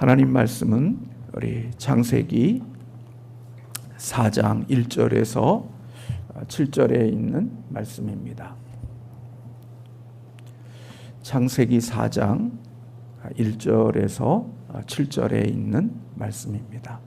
하나님 말씀은 우리 창세기 4장 1절에서 7절에 있는 말씀입니다. 창세기 4장 1절에서 7절에 있는 말씀입니다.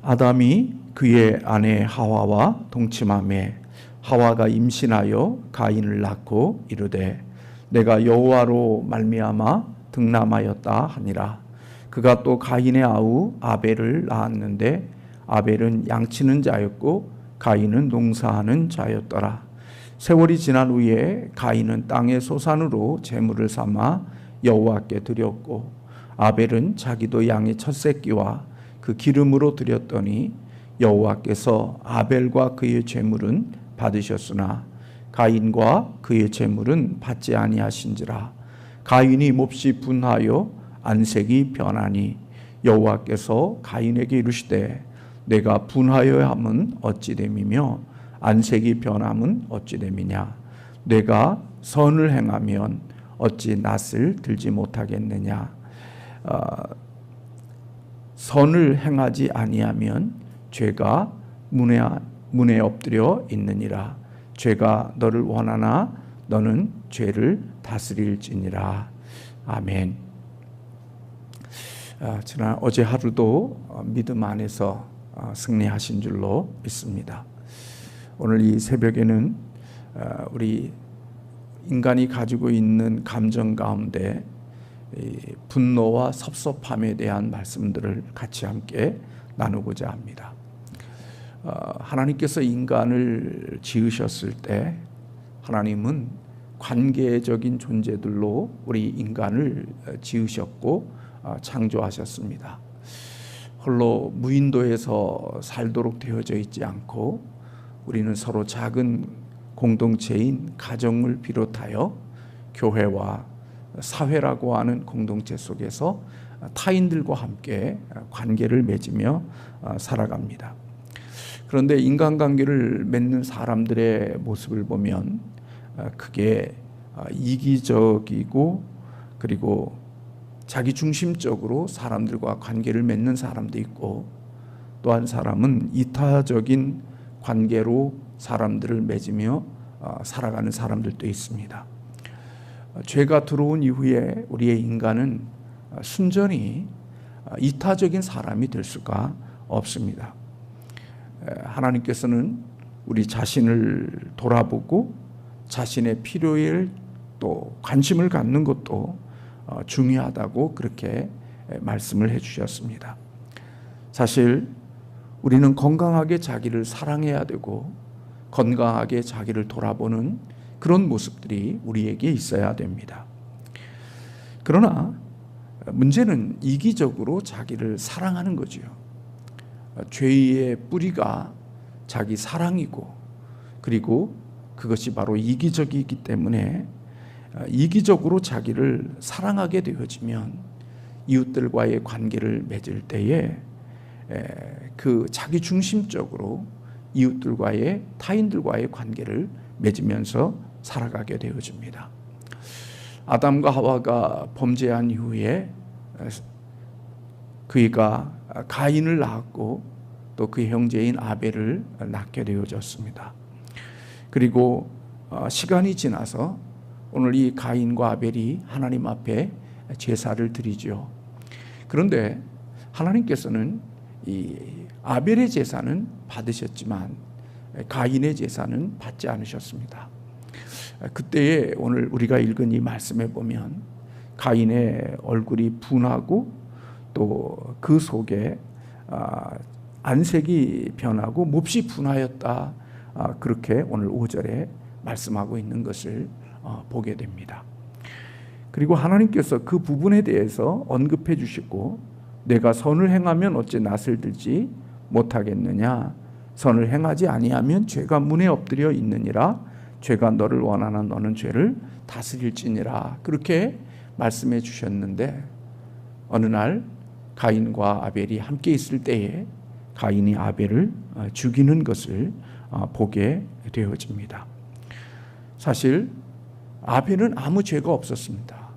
아담이 그의 아내 하와와 동침하매 하와가 임신하여 가인을 낳고 이르되 내가 여호와로 말미암아 등남하였다 하니라. 그가 또 가인의 아우 아벨을 낳았는데 아벨은 양치는 자였고 가인은 농사하는 자였더라. 세월이 지난 후에 가인은 땅의 소산으로 제물을 삼아 여호와께 드렸고 아벨은 자기도 양의 첫 새끼와 그 기름으로 드렸더니 여호와께서 아벨과 그의 제물은 받으셨으나 가인과 그의 제물은 받지 아니하신지라. 가인이 몹시 분하여 안색이 변하니 여호와께서 가인에게 이르시되 내가 분하여 함은 어찌 됨이며 안색이 변함은 어찌 됨이냐. 내가 선을 행하면 어찌 낯을 들지 못하겠느냐. 선을 행하지 아니하면 죄가 문에 엎드려 있느니라. 죄가 너를 원하나 너는 죄를 다스릴지니라. 아멘. 어제 하루도 믿음 안에서 승리하신 줄로 믿습니다. 오늘 이 새벽에는 우리 인간이 가지고 있는 감정 가운데 분노와 섭섭함에 대한 말씀들을 같이 함께 나누고자 합니다. 하나님께서 인간을 지으셨을 때 하나님은 관계적인 존재들로 우리 인간을 지으셨고 창조하셨습니다. 홀로 무인도에서 살도록 되어져 있지 않고 우리는 서로 작은 공동체인 가정을 비롯하여 교회와 사회라고 하는 공동체 속에서 타인들과 함께 관계를 맺으며 살아갑니다. 그런데 인간관계를 맺는 사람들의 모습을 보면 그게 이기적이고 그리고 자기중심적으로 사람들과 관계를 맺는 사람도 있고 또 한 사람은 이타적인 관계로 사람들을 맺으며 살아가는 사람들도 있습니다. 죄가 들어온 이후에 우리의 인간은 순전히 이타적인 사람이 될 수가 없습니다. 하나님께서는 우리 자신을 돌아보고 자신의 필요에 또 관심을 갖는 것도 중요하다고 그렇게 말씀을 해주셨습니다. 사실 우리는 건강하게 자기를 사랑해야 되고 건강하게 자기를 돌아보는 그런 모습들이 우리에게 있어야 됩니다. 그러나 문제는 이기적으로 자기를 사랑하는 거죠. 죄의 뿌리가 자기 사랑이고 그리고 그것이 바로 이기적이기 때문에 이기적으로 자기를 사랑하게 되어지면 이웃들과의 관계를 맺을 때에 그 자기 중심적으로 이웃들과의 타인들과의 관계를 맺으면서 살아가게 되어집니다. 아담과 하와가 범죄한 이후에 그가 가인을 낳았고 또 그 형제인 아벨을 낳게 되어졌습니다. 그리고 시간이 지나서 오늘 이 가인과 아벨이 하나님 앞에 제사를 드리죠. 그런데 하나님께서는 이 아벨의 제사는 받으셨지만 가인의 제사는 받지 않으셨습니다. 그때에 오늘 우리가 읽은 이 말씀에 보면 가인의 얼굴이 분하고 또 그 속에 안색이 변하고 몹시 분하였다. 그렇게 오늘 5절에 말씀하고 있는 것을 보게 됩니다. 그리고 하나님께서 그 부분에 대해서 언급해 주시고 내가 선을 행하면 어찌 낯을 들지 못하겠느냐. 선을 행하지 아니하면 죄가 문에 엎드려 있느니라. 죄가 너를 원하나 너는 죄를 다스릴지니라. 그렇게 말씀해 주셨는데 어느 날 가인과 아벨이 함께 있을 때에 가인이 아벨을 죽이는 것을 보게 되어집니다. 사실 아벨은 아무 죄가 없었습니다.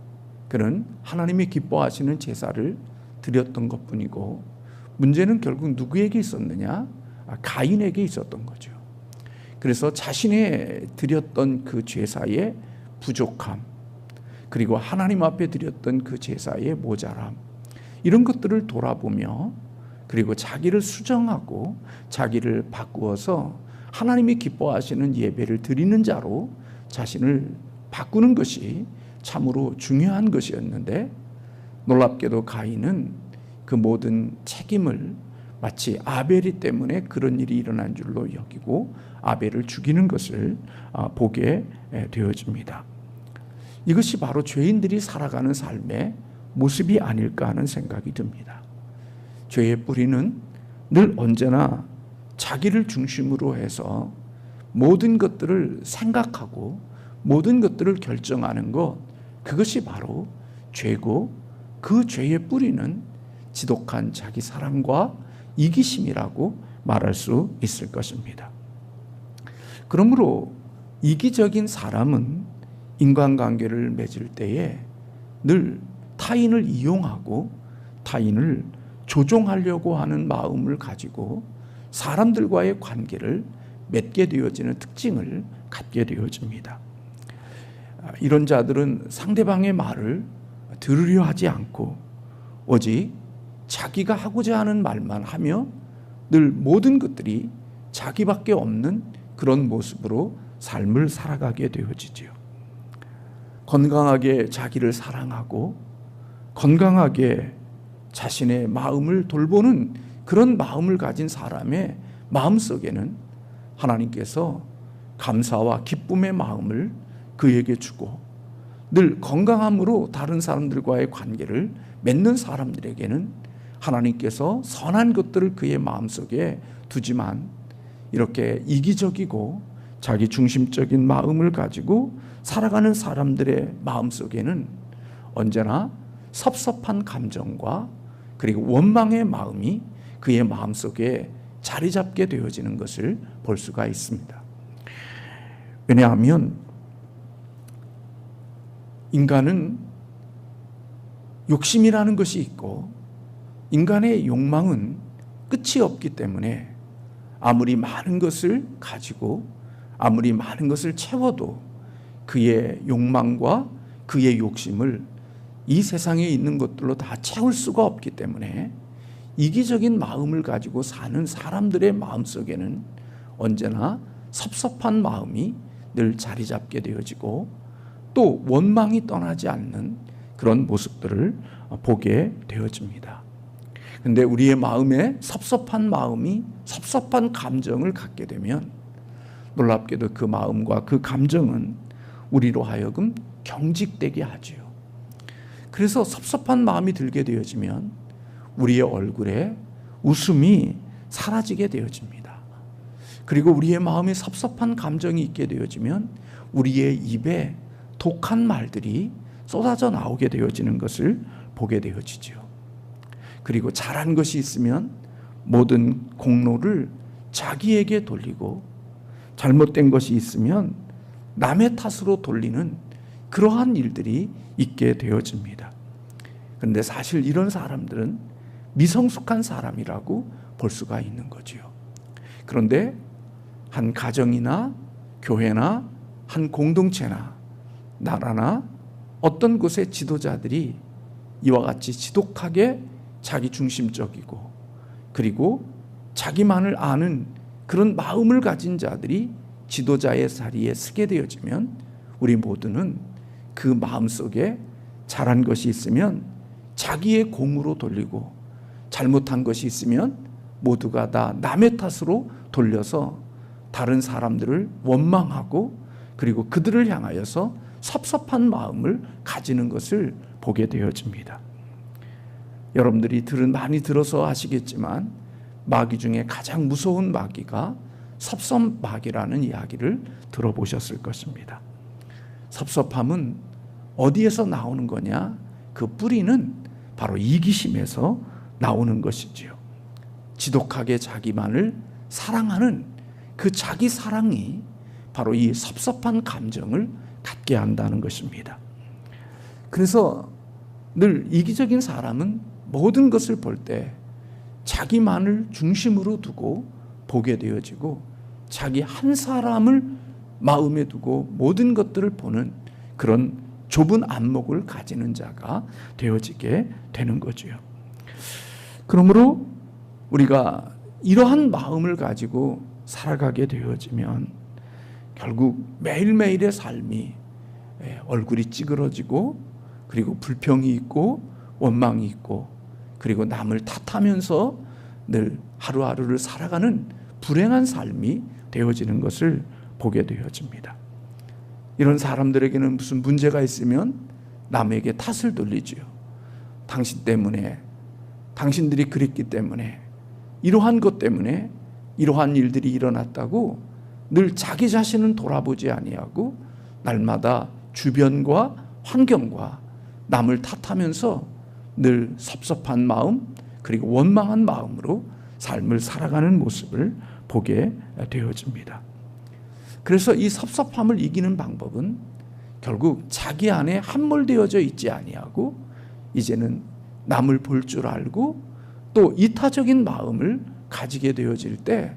그는 하나님이 기뻐하시는 제사를 드렸던 것뿐이고, 문제는 결국 누구에게 있었느냐? 가인에게 있었던 거죠. 그래서 자신의 드렸던 그 제사의 부족함, 그리고 하나님 앞에 드렸던 그 제사의 모자람, 이런 것들을 돌아보며, 그리고 자기를 수정하고 자기를 바꾸어서 하나님이 기뻐하시는 예배를 드리는 자로 자신을 바꾸는 것이 참으로 중요한 것이었는데, 놀랍게도 가인은 그 모든 책임을 마치 아벨이 때문에 그런 일이 일어난 줄로 여기고 아벨을 죽이는 것을 보게 되어집니다. 이것이 바로 죄인들이 살아가는 삶의 모습이 아닐까 하는 생각이 듭니다. 죄의 뿌리는 늘 언제나 자기를 중심으로 해서 모든 것들을 생각하고 모든 것들을 결정하는 것, 그것이 바로 죄고, 그 죄의 뿌리는 지독한 자기 사랑과 이기심이라고 말할 수 있을 것입니다. 그러므로 이기적인 사람은 인간관계를 맺을 때에 늘 타인을 이용하고 타인을 조종하려고 하는 마음을 가지고 사람들과의 관계를 맺게 되어지는 특징을 갖게 되어집니다. 이런 자들은 상대방의 말을 들으려 하지 않고 오직 자기가 하고자 하는 말만 하며 늘 모든 것들이 자기밖에 없는 그런 모습으로 삶을 살아가게 되어지지요. 건강하게 자기를 사랑하고 건강하게 자신의 마음을 돌보는 그런 마음을 가진 사람의 마음속에는 하나님께서 감사와 기쁨의 마음을 그에게 주고, 늘 건강함으로 다른 사람들과의 관계를 맺는 사람들에게는 하나님께서 선한 것들을 그의 마음속에 두지만, 이렇게 이기적이고 자기 중심적인 마음을 가지고 살아가는 사람들의 마음속에는 언제나 섭섭한 감정과 그리고 원망의 마음이 그의 마음속에 자리 잡게 되어지는 것을 볼 수가 있습니다. 왜냐하면 인간은 욕심이라는 것이 있고, 인간의 욕망은 끝이 없기 때문에 아무리 많은 것을 가지고 아무리 많은 것을 채워도 그의 욕망과 그의 욕심을 이 세상에 있는 것들로 다 채울 수가 없기 때문에 이기적인 마음을 가지고 사는 사람들의 마음속에는 언제나 섭섭한 마음이 늘 자리 잡게 되어지고, 또 원망이 떠나지 않는 그런 모습들을 보게 되어집니다. 그런데 우리의 마음에 섭섭한 마음이, 섭섭한 감정을 갖게 되면 놀랍게도 그 마음과 그 감정은 우리로 하여금 경직되게 하지요. 그래서 섭섭한 마음이 들게 되어지면 우리의 얼굴에 웃음이 사라지게 되어집니다. 그리고 우리의 마음에 섭섭한 감정이 있게 되어지면 우리의 입에 독한 말들이 쏟아져 나오게 되어지는 것을 보게 되어지죠. 그리고 잘한 것이 있으면 모든 공로를 자기에게 돌리고, 잘못된 것이 있으면 남의 탓으로 돌리는 그러한 일들이 있게 되어집니다. 그런데 사실 이런 사람들은 미성숙한 사람이라고 볼 수가 있는 거지요. 그런데 한 가정이나 교회나 한 공동체나 나라나 어떤 곳의 지도자들이 이와 같이 지독하게 자기 중심적이고 그리고 자기만을 아는 그런 마음을 가진 자들이 지도자의 자리에 서게 되어지면 우리 모두는 그 마음속에 잘한 것이 있으면 자기의 공으로 돌리고, 잘못한 것이 있으면 모두가 다 남의 탓으로 돌려서 다른 사람들을 원망하고 그리고 그들을 향하여서 섭섭한 마음을 가지는 것을 보게 되어집니다. 여러분들이 많이 들어서 아시겠지만 마귀 중에 가장 무서운 마귀가 섭섭마귀라는 이야기를 들어보셨을 것입니다. 섭섭함은 어디에서 나오는 거냐? 그 뿌리는 바로 이기심에서 나오는 것이지요. 지독하게 자기만을 사랑하는 그 자기 사랑이 바로 이 섭섭한 감정을 갖게 한다는 것입니다. 그래서 늘 이기적인 사람은 모든 것을 볼 때 자기만을 중심으로 두고 보게 되어지고 자기 한 사람을 마음에 두고 모든 것들을 보는 그런 좁은 안목을 가지는 자가 되어지게 되는 거죠. 그러므로 우리가 이러한 마음을 가지고 살아가게 되어지면 결국 매일매일의 삶이 얼굴이 찌그러지고 그리고 불평이 있고 원망이 있고 그리고 남을 탓하면서 늘 하루하루를 살아가는 불행한 삶이 되어지는 것을 보게 되어집니다. 이런 사람들에게는 무슨 문제가 있으면 남에게 탓을 돌리지요. 당신 때문에, 당신들이 그랬기 때문에, 이러한 것 때문에 이러한 일들이 일어났다고 늘 자기 자신은 돌아보지 아니하고 날마다 주변과 환경과 남을 탓하면서 늘 섭섭한 마음 그리고 원망한 마음으로 삶을 살아가는 모습을 보게 되어집니다. 그래서 이 섭섭함을 이기는 방법은 결국 자기 안에 함몰되어져 있지 아니하고 이제는 남을 볼 줄 알고 또 이타적인 마음을 가지게 되어질 때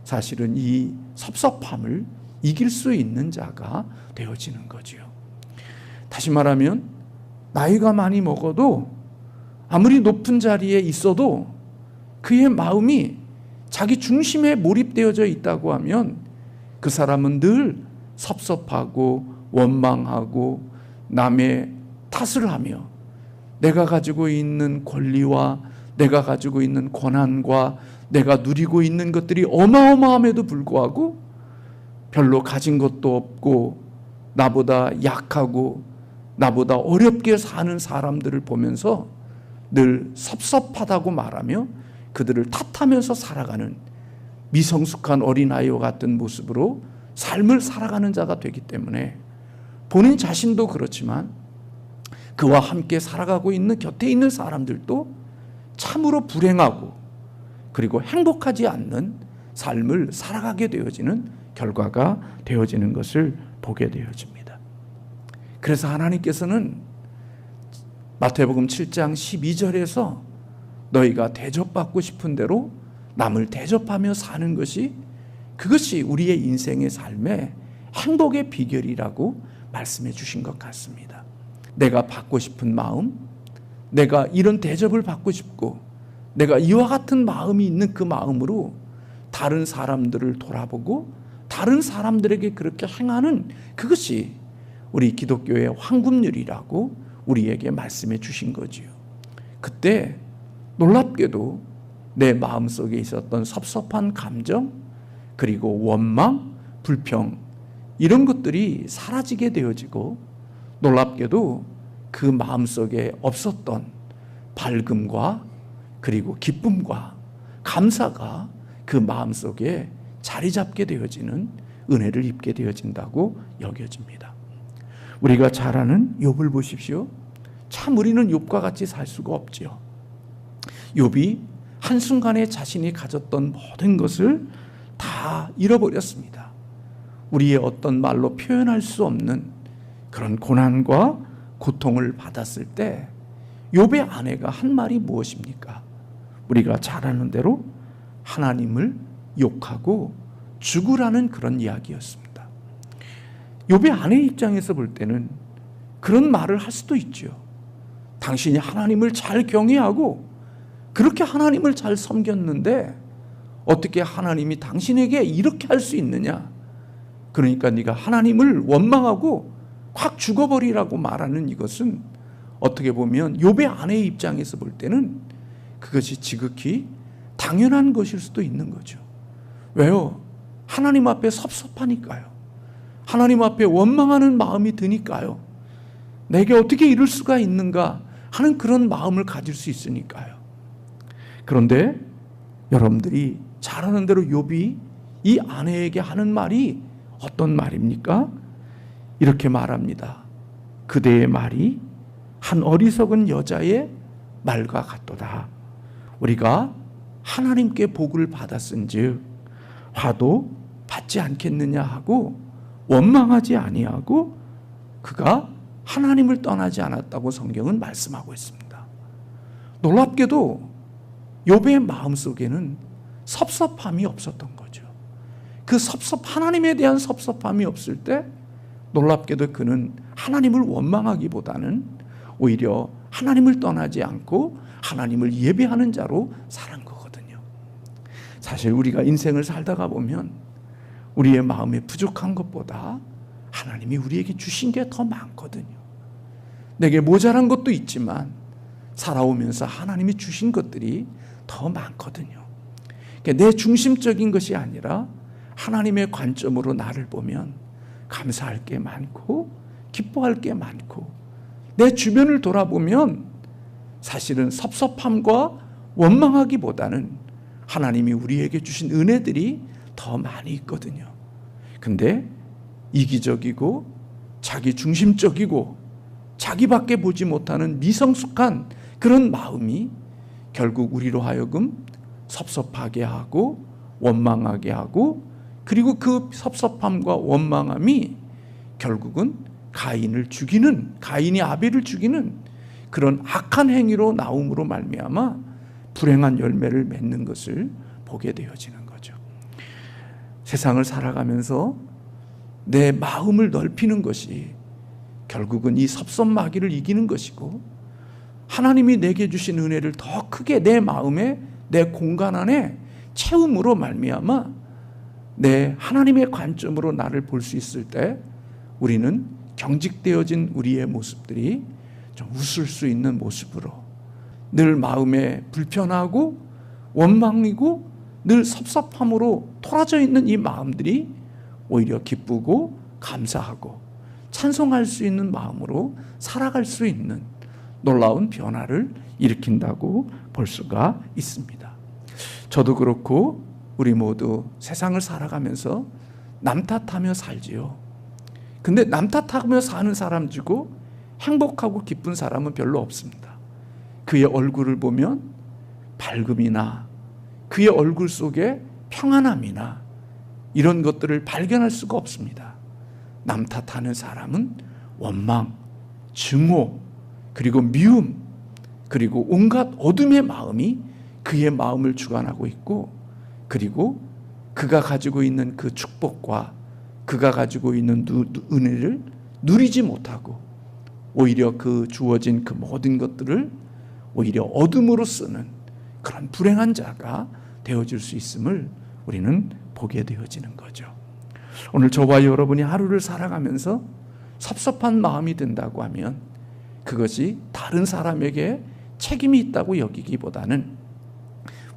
사실은 이 섭섭함을 이길 수 있는 자가 되어지는 거죠. 다시 말하면 나이가 많이 먹어도 아무리 높은 자리에 있어도 그의 마음이 자기 중심에 몰입되어져 있다고 하면 그 사람은 늘 섭섭하고 원망하고 남의 탓을 하며 내가 가지고 있는 권리와 내가 가지고 있는 권한과 내가 누리고 있는 것들이 어마어마함에도 불구하고 별로 가진 것도 없고 나보다 약하고 나보다 어렵게 사는 사람들을 보면서 늘 섭섭하다고 말하며 그들을 탓하면서 살아가는 미성숙한 어린아이와 같은 모습으로 삶을 살아가는 자가 되기 때문에 본인 자신도 그렇지만 그와 함께 살아가고 있는 곁에 있는 사람들도 참으로 불행하고 그리고 행복하지 않는 삶을 살아가게 되어지는 결과가 되어지는 것을 보게 되어집니다. 그래서 하나님께서는 마태복음 7장 12절에서 너희가 대접받고 싶은 대로 남을 대접하며 사는 것이 그것이 우리의 인생의 삶의 행복의 비결이라고 말씀해 주신 것 같습니다. 내가 받고 싶은 마음, 내가 이런 대접을 받고 싶고 내가 이와 같은 마음이 있는 그 마음으로 다른 사람들을 돌아보고 다른 사람들에게 그렇게 행하는 그것이 우리 기독교의 황금률이라고 우리에게 말씀해 주신 거지요. 그때 놀랍게도 내 마음속에 있었던 섭섭한 감정 그리고 원망, 불평 이런 것들이 사라지게 되어지고 놀랍게도 그 마음속에 없었던 밝음과 그리고 기쁨과 감사가 그 마음속에 자리 잡게 되어지는 은혜를 입게 되어진다고 여겨집니다. 우리가 잘 아는 욥을 보십시오. 참 우리는 욥과 같이 살 수가 없지요. 욥이 한순간에 자신이 가졌던 모든 것을 다 잃어버렸습니다. 우리의 어떤 말로 표현할 수 없는 그런 고난과 고통을 받았을 때 욥의 아내가 한 말이 무엇입니까? 우리가 잘 아는 대로 하나님을 욕하고 죽으라는 그런 이야기였습니다. 욥의 아내 입장에서 볼 때는 그런 말을 할 수도 있죠. 당신이 하나님을 잘 경외하고 그렇게 하나님을 잘 섬겼는데 어떻게 하나님이 당신에게 이렇게 할 수 있느냐? 그러니까 네가 하나님을 원망하고 확 죽어버리라고 말하는 이것은 어떻게 보면 욥의 아내의 입장에서 볼 때는 그것이 지극히 당연한 것일 수도 있는 거죠. 왜요? 하나님 앞에 섭섭하니까요. 하나님 앞에 원망하는 마음이 드니까요. 내게 어떻게 이럴 수가 있는가 하는 그런 마음을 가질 수 있으니까요. 그런데 여러분들이 잘 아는 대로 욥이 이 아내에게 하는 말이 어떤 말입니까? 이렇게 말합니다. 그대의 말이 한 어리석은 여자의 말과 같도다. 우리가 하나님께 복을 받았은즉 화도 받지 않겠느냐 하고 원망하지 아니하고 그가 하나님을 떠나지 않았다고 성경은 말씀하고 있습니다. 놀랍게도 욥의 마음속에는 섭섭함이 없었던 거죠. 그 하나님에 대한 섭섭함이 없을 때 놀랍게도 그는 하나님을 원망하기보다는 오히려 하나님을 떠나지 않고 하나님을 예배하는 자로 살은 거거든요. 사실 우리가 인생을 살다가 보면 우리의 마음에 부족한 것보다 하나님이 우리에게 주신 게 더 많거든요. 내게 모자란 것도 있지만 살아오면서 하나님이 주신 것들이 더 많거든요. 그러니까 내 중심적인 것이 아니라 하나님의 관점으로 나를 보면 감사할 게 많고 기뻐할 게 많고, 내 주변을 돌아보면 사실은 섭섭함과 원망하기보다는 하나님이 우리에게 주신 은혜들이 더 많이 있거든요. 근데 이기적이고 자기 중심적이고 자기밖에 보지 못하는 미성숙한 그런 마음이 결국 우리로 하여금 섭섭하게 하고 원망하게 하고, 그리고 그 섭섭함과 원망함이 결국은 가인이 아벨을 죽이는 그런 악한 행위로 나옴으로 말미암아 불행한 열매를 맺는 것을 보게 되어지는 거죠. 세상을 살아가면서 내 마음을 넓히는 것이 결국은 이 섭섭마귀를 이기는 것이고, 하나님이 내게 주신 은혜를 더 크게 내 마음에, 내 공간 안에 채움으로 말미암아 내 하나님의 관점으로 나를 볼 수 있을 때 우리는 경직되어진 우리의 모습들이 좀 웃을 수 있는 모습으로, 늘 마음에 불편하고 원망이고 늘 섭섭함으로 토라져 있는 이 마음들이 오히려 기쁘고 감사하고 찬송할 수 있는 마음으로 살아갈 수 있는 놀라운 변화를 일으킨다고 볼 수가 있습니다. 저도 그렇고 우리 모두 세상을 살아가면서 남 탓하며 살지요. 근데 남 탓하며 사는 사람 주고 행복하고 기쁜 사람은 별로 없습니다. 그의 얼굴을 보면 밝음이나 그의 얼굴 속에 평안함이나 이런 것들을 발견할 수가 없습니다. 남 탓하는 사람은 원망, 증오, 그리고 미움, 그리고 온갖 어둠의 마음이 그의 마음을 주관하고 있고, 그리고 그가 가지고 있는 그 축복과 그가 가지고 있는 은혜를 누리지 못하고 오히려 그 주어진 그 모든 것들을 오히려 어둠으로 쓰는 그런 불행한 자가 되어질 수 있음을 우리는 보게 되어지는 거죠. 오늘 저와 여러분이 하루를 살아가면서 섭섭한 마음이 든다고 하면 그것이 다른 사람에게 책임이 있다고 여기기보다는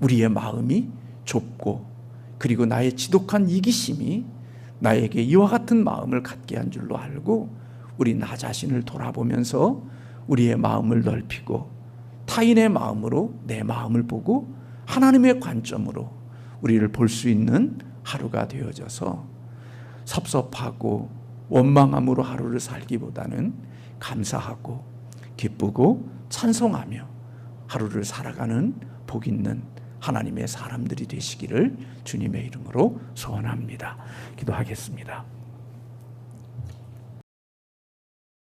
우리의 마음이 좁고, 그리고 나의 지독한 이기심이 나에게 이와 같은 마음을 갖게 한 줄로 알고 우리 나 자신을 돌아보면서 우리의 마음을 넓히고 타인의 마음으로 내 마음을 보고 하나님의 관점으로 우리를 볼 수 있는 하루가 되어져서 섭섭하고 원망함으로 하루를 살기보다는 감사하고 기쁘고 찬송하며 하루를 살아가는 복 있는 하나님의 사람들이 되시기를 주님의 이름으로 소원합니다. 기도하겠습니다.